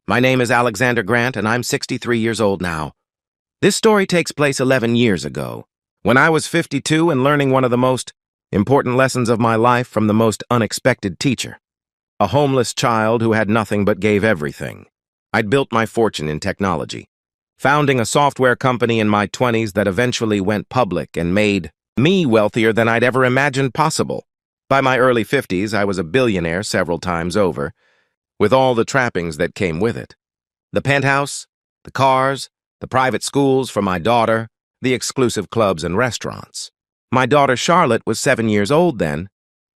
My name is Alexander Grant, and I'm 63 years old now. This story takes place 11 years ago, when I was 52 and learning one of the most important lessons of my life from the most unexpected teacher. A homeless child who had nothing but gave everything. I'd built my fortune in technology, founding a software company in my 20s that eventually went public and made me wealthier than I'd ever imagined possible. By my early 50s, I was a billionaire several times over, with all the trappings that came with it. The penthouse, the cars, the private schools for my daughter, the exclusive clubs and restaurants. My daughter Charlotte was 7 years old then.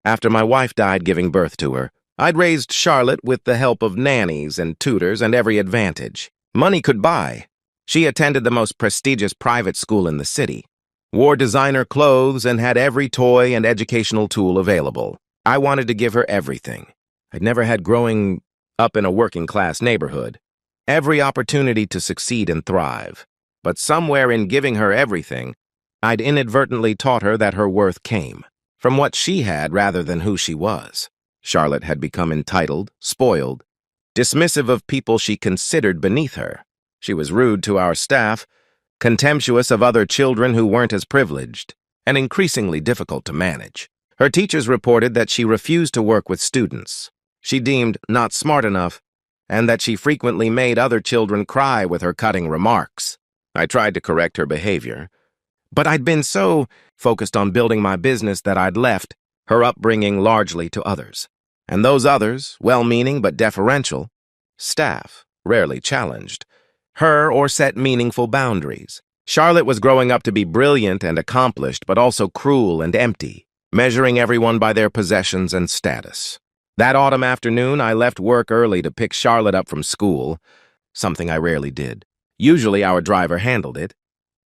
After my wife died giving birth to her, I'd raised Charlotte with the help of nannies and tutors and every advantage money could buy. She attended the most prestigious private school in the city, wore designer clothes, and had every toy and educational tool available. I wanted to give her everything. I'd never had growing up in a working-class neighborhood. Every opportunity to succeed and thrive. But somewhere in giving her everything, I'd inadvertently taught her that her worth came from what she had rather than who she was. Charlotte had become entitled, spoiled, dismissive of people she considered beneath her. She was rude to our staff, contemptuous of other children who weren't as privileged, and increasingly difficult to manage. Her teachers reported that she refused to work with students she deemed not smart enough, and that she frequently made other children cry with her cutting remarks. I tried to correct her behavior, but I'd been so focused on building my business that I'd left her upbringing largely to others. And those others, well-meaning but deferential, staff, rarely challenged her or set meaningful boundaries. Charlotte was growing up to be brilliant and accomplished, but also cruel and empty, measuring everyone by their possessions and status. That autumn afternoon, I left work early to pick Charlotte up from school, something I rarely did. Usually our driver handled it,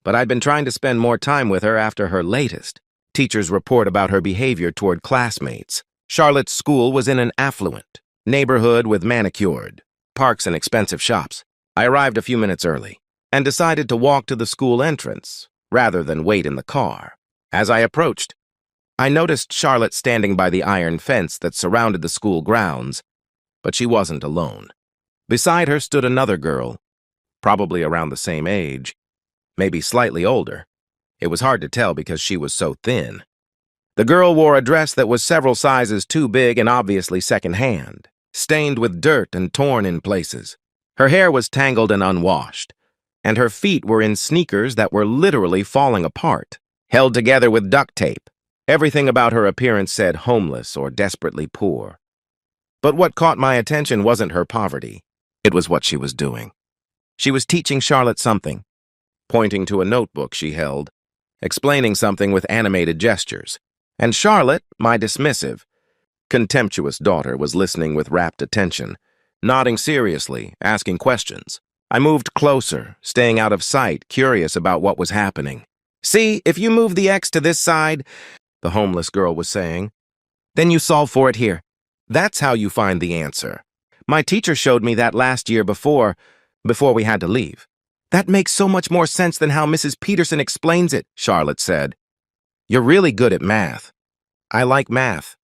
but I'd been trying to spend more time with her after her latest teacher's report about her behavior toward classmates. Charlotte's school was in an affluent neighborhood with manicured parks and expensive shops. I arrived a few minutes early and decided to walk to the school entrance rather than wait in the car. As I approached, I noticed Charlotte standing by the iron fence that surrounded the school grounds, but she wasn't alone. Beside her stood another girl, probably around the same age, maybe slightly older. It was hard to tell because she was so thin. The girl wore a dress that was several sizes too big and obviously secondhand, stained with dirt and torn in places. Her hair was tangled and unwashed, and her feet were in sneakers that were literally falling apart, held together with duct tape. Everything about her appearance said homeless or desperately poor. But what caught my attention wasn't her poverty. It was what she was doing. She was teaching Charlotte something, pointing to a notebook she held, explaining something with animated gestures. And Charlotte, my dismissive, contemptuous daughter, was listening with rapt attention, nodding seriously, asking questions. I moved closer, staying out of sight, curious about what was happening. "See, if you move the X to this side," the homeless girl was saying, "then you solve for it here. That's how you find the answer. My teacher showed me that last year before we had to leave." "That makes so much more sense than how Mrs. Peterson explains it," Charlotte said. "You're really good at math." "I like math.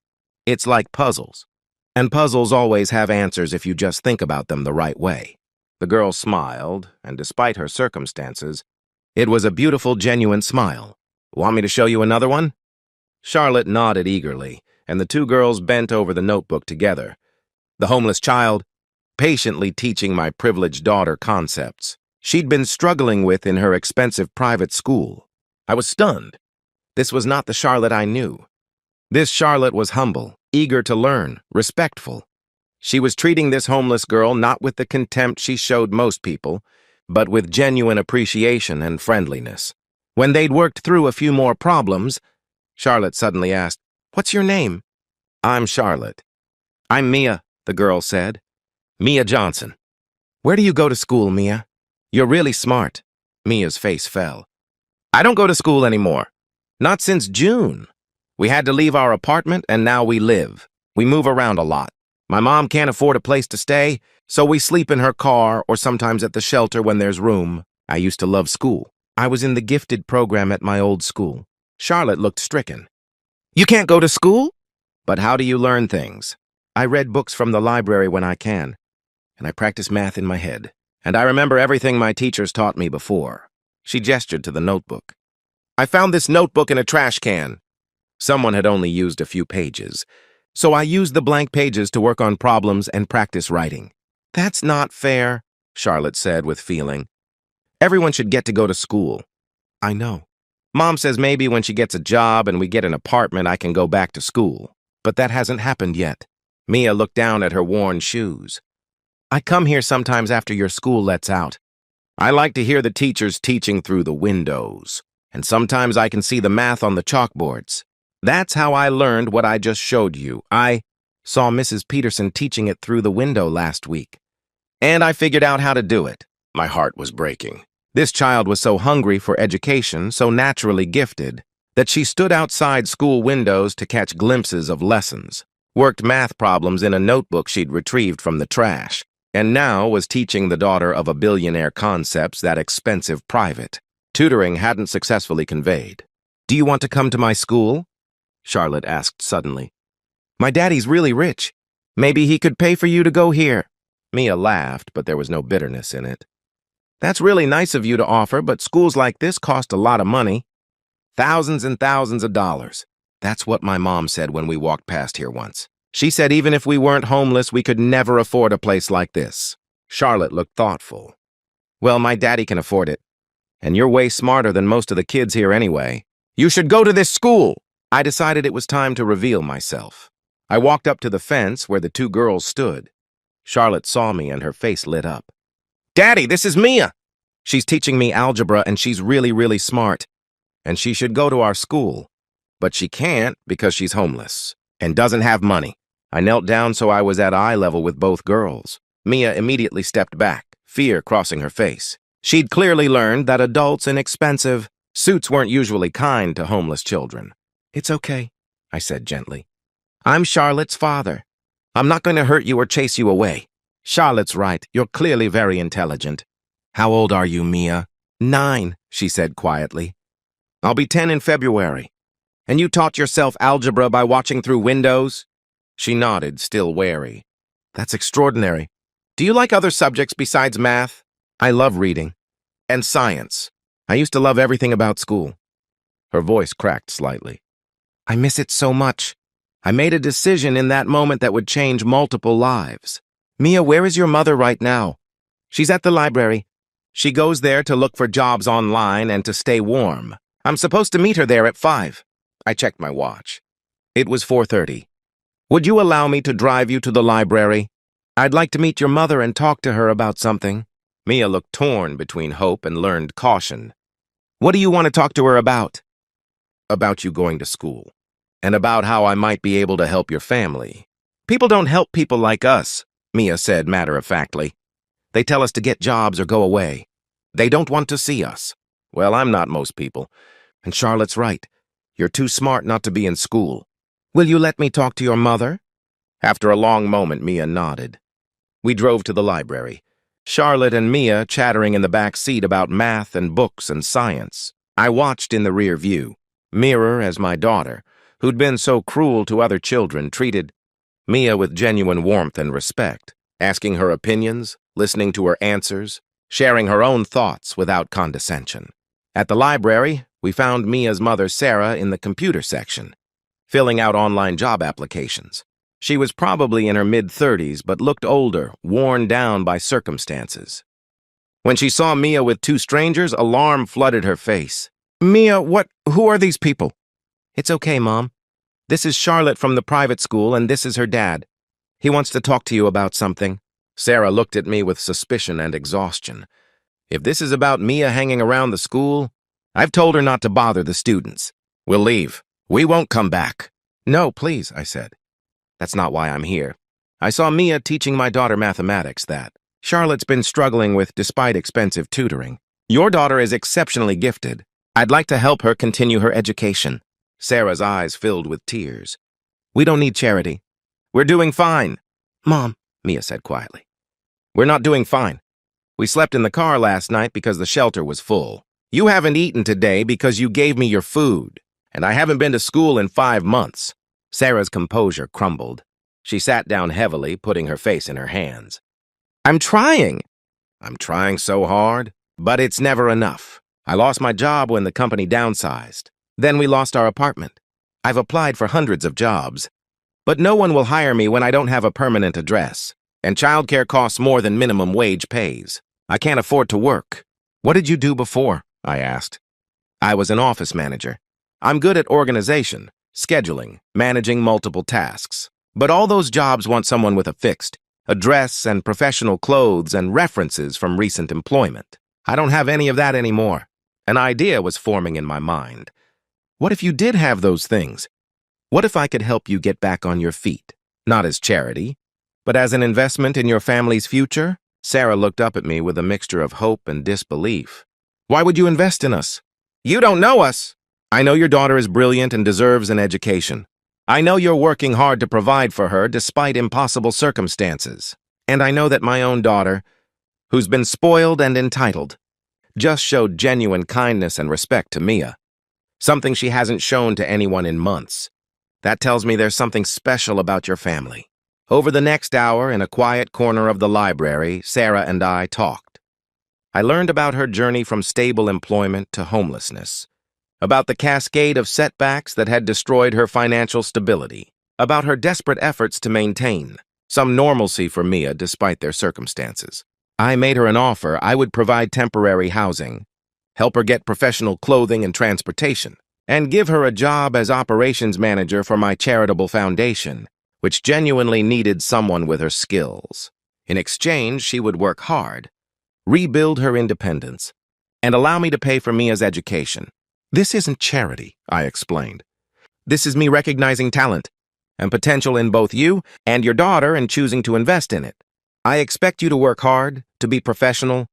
It's like puzzles. And puzzles always have answers if you just think about them the right way." The girl smiled, and despite her circumstances, it was a beautiful, genuine smile. "Want me to show you another one?" Charlotte nodded eagerly, and the two girls bent over the notebook together. The homeless child, patiently teaching my privileged daughter concepts she'd been struggling with in her expensive private school. I was stunned. This was not the Charlotte I knew. This Charlotte was humble, eager to learn, respectful. She was treating this homeless girl not with the contempt she showed most people, but with genuine appreciation and friendliness. When they'd worked through a few more problems, Charlotte suddenly asked, "What's your name?" "I'm Charlotte." "I'm Mia," the girl said. "Mia Johnson." "Where do you go to school, Mia? You're really smart." Mia's face fell. "I don't go to school anymore. Not since June. We had to leave our apartment, and now we live. We move around a lot. My mom can't afford a place to stay, so we sleep in her car or sometimes at the shelter when there's room. I used to love school. I was in the gifted program at my old school." Charlotte looked stricken. "You can't go to school?" "But how do you learn things?" "I read books from the library when I can." and I practice math in my head. And I remember everything my teachers taught me before. She gestured to the notebook. I found this notebook in a trash can. Someone had only used a few pages, so I used the blank pages to work on problems and practice writing. That's not fair, Charlotte said with feeling. Everyone should get to go to school. I know. Mom says maybe when she gets a job and we get an apartment, I can go back to school. But that hasn't happened yet. Mia looked down at her worn shoes. I come here sometimes after your school lets out. I like to hear the teachers teaching through the windows, and sometimes I can see the math on the chalkboards. That's how I learned what I just showed you. I saw Mrs. Peterson teaching it through the window last week. And I figured out how to do it. My heart was breaking. This child was so hungry for education, so naturally gifted, that she stood outside school windows to catch glimpses of lessons, worked math problems in a notebook she'd retrieved from the trash, and now was teaching the daughter of a billionaire concepts that expensive private tutoring hadn't successfully conveyed. Do you want to come to my school? Charlotte asked suddenly. My daddy's really rich. Maybe he could pay for you to go here. Mia laughed, but there was no bitterness in it. That's really nice of you to offer, but schools like this cost a lot of money. Thousands and thousands of dollars. That's what my mom said when we walked past here once. She said even if we weren't homeless, we could never afford a place like this. Charlotte looked thoughtful. Well, my daddy can afford it. And you're way smarter than most of the kids here anyway. You should go to this school. I decided it was time to reveal myself. I walked up to the fence where the two girls stood. Charlotte saw me and her face lit up. Daddy, this is Mia. She's teaching me algebra and she's really, really smart. And she should go to our school. But she can't because she's homeless and doesn't have money. I knelt down so I was at eye level with both girls. Mia immediately stepped back, fear crossing her face. She'd clearly learned that adults in expensive suits weren't usually kind to homeless children. It's okay, I said gently. I'm Charlotte's father. I'm not going to hurt you or chase you away. Charlotte's right. You're clearly very intelligent. How old are you, Mia? 9, she said quietly. I'll be 10 in February. And you taught yourself algebra by watching through windows? She nodded, still wary. That's extraordinary. Do you like other subjects besides math? I love reading. And science. I used to love everything about school. Her voice cracked slightly. I miss it so much. I made a decision in that moment that would change multiple lives. Mia, where is your mother right now? She's at the library. She goes there to look for jobs online and to stay warm. I'm supposed to meet her there at 5. I checked my watch. It was 4:30. Would you allow me to drive you to the library? I'd like to meet your mother and talk to her about something. Mia looked torn between hope and learned caution. What do you want to talk to her about? About you going to school. And about how I might be able to help your family. People don't help people like us, Mia said matter-of-factly. They tell us to get jobs or go away. They don't want to see us. Well, I'm not most people. And Charlotte's right. You're too smart not to be in school. Will you let me talk to your mother? After a long moment, Mia nodded. We drove to the library. Charlotte and Mia chattering in the back seat about math and books and science. I watched in the rear view. Mirror as my daughter, who'd been so cruel to other children, treated Mia with genuine warmth and respect, asking her opinions, listening to her answers, sharing her own thoughts without condescension. At the library, we found Mia's mother, Sarah, in the computer section, filling out online job applications. She was probably in her mid-30s, but looked older, worn down by circumstances. When she saw Mia with two strangers, alarm flooded her face. Mia, who are these people? It's okay, Mom. This is Charlotte from the private school, and this is her dad. He wants to talk to you about something. Sarah looked at me with suspicion and exhaustion. If this is about Mia hanging around the school, I've told her not to bother the students. We'll leave. We won't come back. No, please, I said. That's not why I'm here. I saw Mia teaching my daughter mathematics that Charlotte's been struggling with despite expensive tutoring. Your daughter is exceptionally gifted. I'd like to help her continue her education. Sarah's eyes filled with tears. We don't need charity. We're doing fine. Mom, Mia said quietly. We're not doing fine. We slept in the car last night because the shelter was full. You haven't eaten today because you gave me your food, and I haven't been to school in 5 months. Sarah's composure crumbled. She sat down heavily, putting her face in her hands. I'm trying. I'm trying so hard, but it's never enough. I lost my job when the company downsized. Then we lost our apartment. I've applied for hundreds of jobs, but no one will hire me when I don't have a permanent address, and childcare costs more than minimum wage pays. I can't afford to work. What did you do before? I asked. I was an office manager. I'm good at organization, scheduling, managing multiple tasks. But all those jobs want someone with a fixed address and professional clothes and references from recent employment. I don't have any of that anymore. An idea was forming in my mind. What if you did have those things? What if I could help you get back on your feet? Not as charity, but as an investment in your family's future? Sarah looked up at me with a mixture of hope and disbelief. Why would you invest in us? You don't know us. I know your daughter is brilliant and deserves an education. I know you're working hard to provide for her despite impossible circumstances. And I know that my own daughter, who's been spoiled and entitled, just showed genuine kindness and respect to Mia, something she hasn't shown to anyone in months. That tells me there's something special about your family. Over the next hour, in a quiet corner of the library, Sarah and I talked. I learned about her journey from stable employment to homelessness, about the cascade of setbacks that had destroyed her financial stability, about her desperate efforts to maintain some normalcy for Mia despite their circumstances. I made her an offer I would provide temporary housing, help her get professional clothing and transportation, and give her a job as operations manager for my charitable foundation, which genuinely needed someone with her skills. In exchange, she would work hard, rebuild her independence, and allow me to pay for Mia's education. This isn't charity, I explained. This is me recognizing talent and potential in both you and your daughter and choosing to invest in it. I expect you to work hard, to be professional,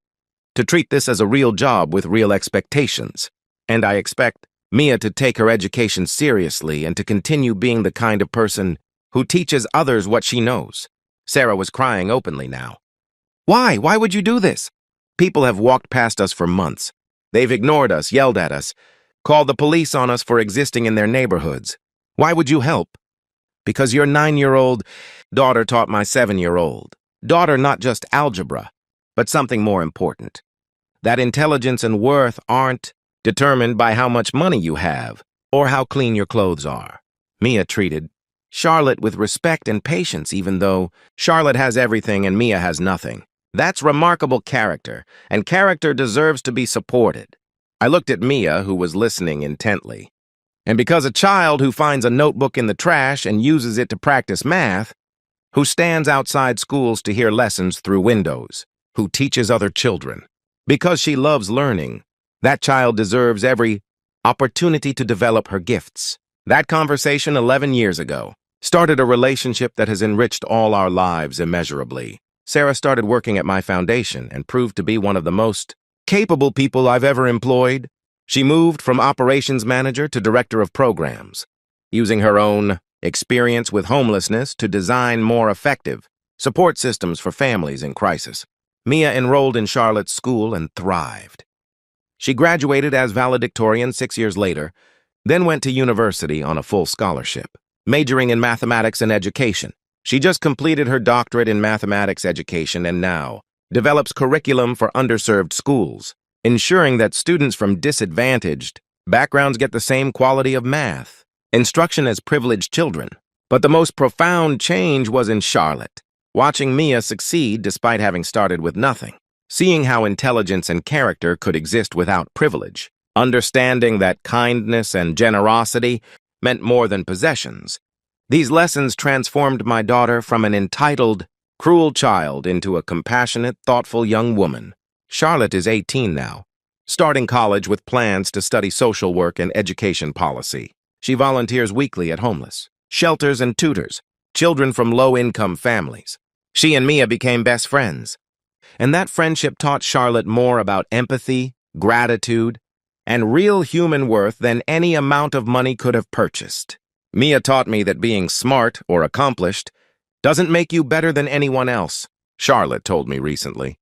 to treat this as a real job with real expectations. And I expect Mia to take her education seriously and to continue being the kind of person who teaches others what she knows. Sarah was crying openly now. Why? Why would you do this? People have walked past us for months. They've ignored us, yelled at us, called the police on us for existing in their neighborhoods. Why would you help? Because your 9-year-old daughter taught my 7-year-old daughter not just algebra, but something more important. That intelligence and worth aren't determined by how much money you have or how clean your clothes are. Mia treated Charlotte with respect and patience, even though Charlotte has everything and Mia has nothing. That's remarkable character, and character deserves to be supported. I looked at Mia, who was listening intently. And because a child who finds a notebook in the trash and uses it to practice math, who stands outside schools to hear lessons through windows, who teaches other children, because she loves learning, that child deserves every opportunity to develop her gifts. That conversation 11 years ago started a relationship that has enriched all our lives immeasurably. Sarah started working at my foundation and proved to be one of the most capable people I've ever employed. She moved from operations manager to director of programs, using her own experience with homelessness to design more effective support systems for families in crisis. Mia enrolled in Charlotte's school and thrived. She graduated as valedictorian 6 years later, then went to university on a full scholarship, majoring in mathematics and education. She just completed her doctorate in mathematics education and now develops curriculum for underserved schools, ensuring that students from disadvantaged backgrounds get the same quality of math instruction as privileged children. But the most profound change was in Charlotte, watching Mia succeed despite having started with nothing, seeing how intelligence and character could exist without privilege, understanding that kindness and generosity meant more than possessions. These lessons transformed my daughter from an entitled, cruel child into a compassionate, thoughtful young woman. Charlotte is 18 now, starting college with plans to study social work and education policy. She volunteers weekly at homeless shelters and tutors children from low-income families. She and Mia became best friends, and that friendship taught Charlotte more about empathy, gratitude, and real human worth than any amount of money could have purchased. Mia taught me that being smart or accomplished doesn't make you better than anyone else, Charlotte told me recently.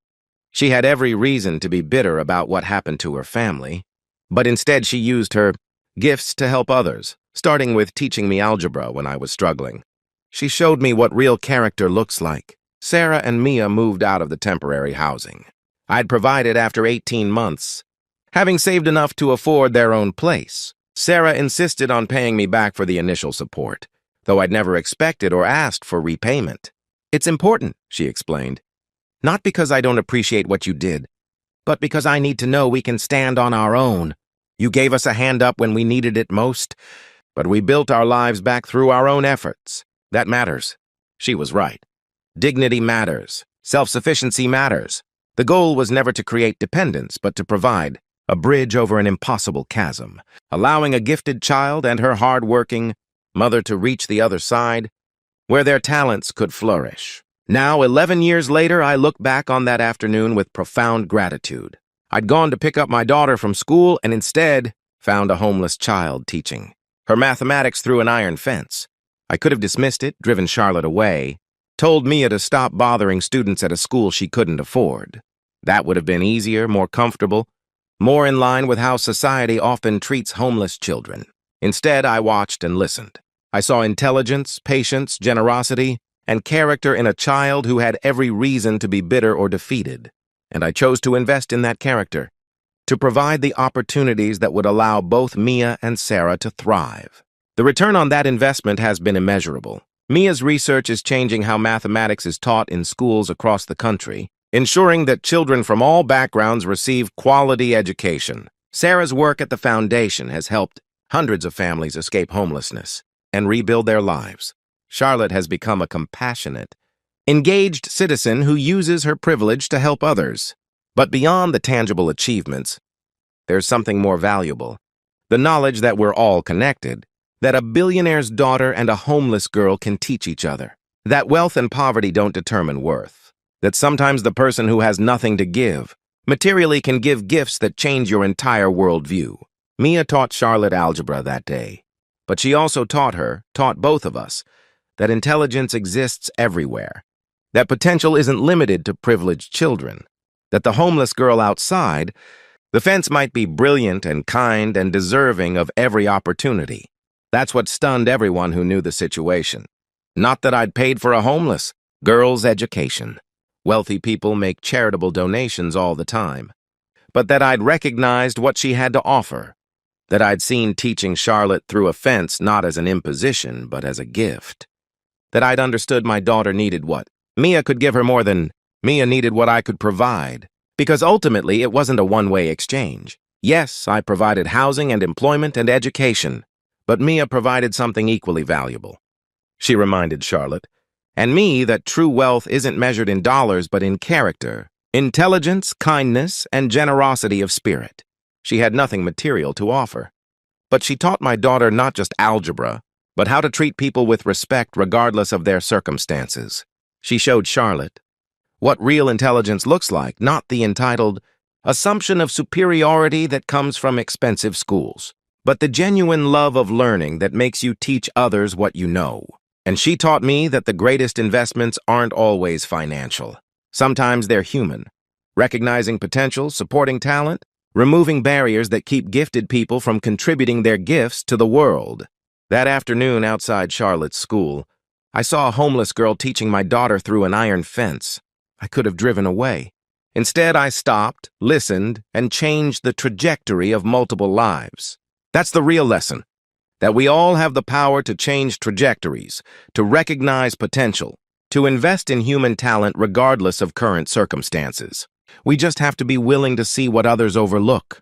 She had every reason to be bitter about what happened to her family, but instead she used her gifts to help others, starting with teaching me algebra when I was struggling. She showed me what real character looks like, Sarah and Mia moved out of the temporary housing I'd provided after 18 months. Having saved enough to afford their own place, Sarah insisted on paying me back for the initial support, though I'd never expected or asked for repayment. "It's important," she explained. "Not because I don't appreciate what you did, but because I need to know we can stand on our own. You gave us a hand up when we needed it most, but we built our lives back through our own efforts. That matters." She was right. Dignity matters. Self-sufficiency matters. The goal was never to create dependence, but to provide a bridge over an impossible chasm, allowing a gifted child and her hard-working mother to reach the other side, where their talents could flourish. Now, 11 years later, I look back on that afternoon with profound gratitude. I'd gone to pick up my daughter from school and instead found a homeless child teaching her mathematics through an iron fence. I could have dismissed it, driven Charlotte away, told Mia to stop bothering students at a school she couldn't afford. That would have been easier, more comfortable, more in line with how society often treats homeless children. Instead, I watched and listened. I saw intelligence, patience, generosity, and character in a child who had every reason to be bitter or defeated. And I chose to invest in that character, to provide the opportunities that would allow both Mia and Sarah to thrive. The return on that investment has been immeasurable. Mia's research is changing how mathematics is taught in schools across the country, ensuring that children from all backgrounds receive quality education. Sarah's work at the foundation has helped hundreds of families escape homelessness and rebuild their lives. Charlotte has become a compassionate, engaged citizen who uses her privilege to help others. But beyond the tangible achievements, there's something more valuable. The knowledge that we're all connected, that a billionaire's daughter and a homeless girl can teach each other, that wealth and poverty don't determine worth, that sometimes the person who has nothing to give materially can give gifts that change your entire worldview. Mia taught Charlotte algebra that day, but she also taught both of us, that intelligence exists everywhere, that potential isn't limited to privileged children, that the homeless girl outside the fence might be brilliant and kind and deserving of every opportunity. That's what stunned everyone who knew the situation. Not that I'd paid for a homeless girl's education. Wealthy people make charitable donations all the time. But that I'd recognized what she had to offer. That I'd seen teaching Charlotte through a fence not as an imposition, but as a gift. That I'd understood my daughter needed what Mia could give her more than Mia needed what I could provide. Because ultimately, it wasn't a one-way exchange. Yes, I provided housing and employment and education, but Mia provided something equally valuable. She reminded Charlotte, and me, that true wealth isn't measured in dollars but in character, intelligence, kindness, and generosity of spirit. She had nothing material to offer. But she taught my daughter not just algebra, but how to treat people with respect regardless of their circumstances. She showed Charlotte what real intelligence looks like, not the entitled assumption of superiority that comes from expensive schools, but the genuine love of learning that makes you teach others what you know. And she taught me that the greatest investments aren't always financial. Sometimes they're human, recognizing potential, supporting talent, removing barriers that keep gifted people from contributing their gifts to the world. That afternoon outside Charlotte's school, I saw a homeless girl teaching my daughter through an iron fence. I could have driven away. Instead, I stopped, listened, and changed the trajectory of multiple lives. That's the real lesson, that we all have the power to change trajectories, to recognize potential, to invest in human talent regardless of current circumstances. We just have to be willing to see what others overlook,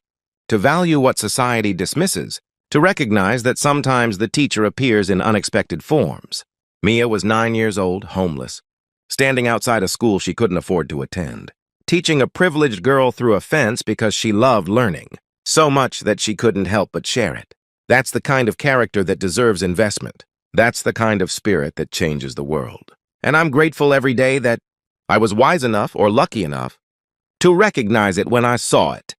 to value what society dismisses, to recognize that sometimes the teacher appears in unexpected forms. Mia was 9 years old, homeless, standing outside a school she couldn't afford to attend, teaching a privileged girl through a fence because she loved learning, so much that she couldn't help but share it. That's the kind of character that deserves investment. That's the kind of spirit that changes the world. And I'm grateful every day that I was wise enough or lucky enough to recognize it when I saw it.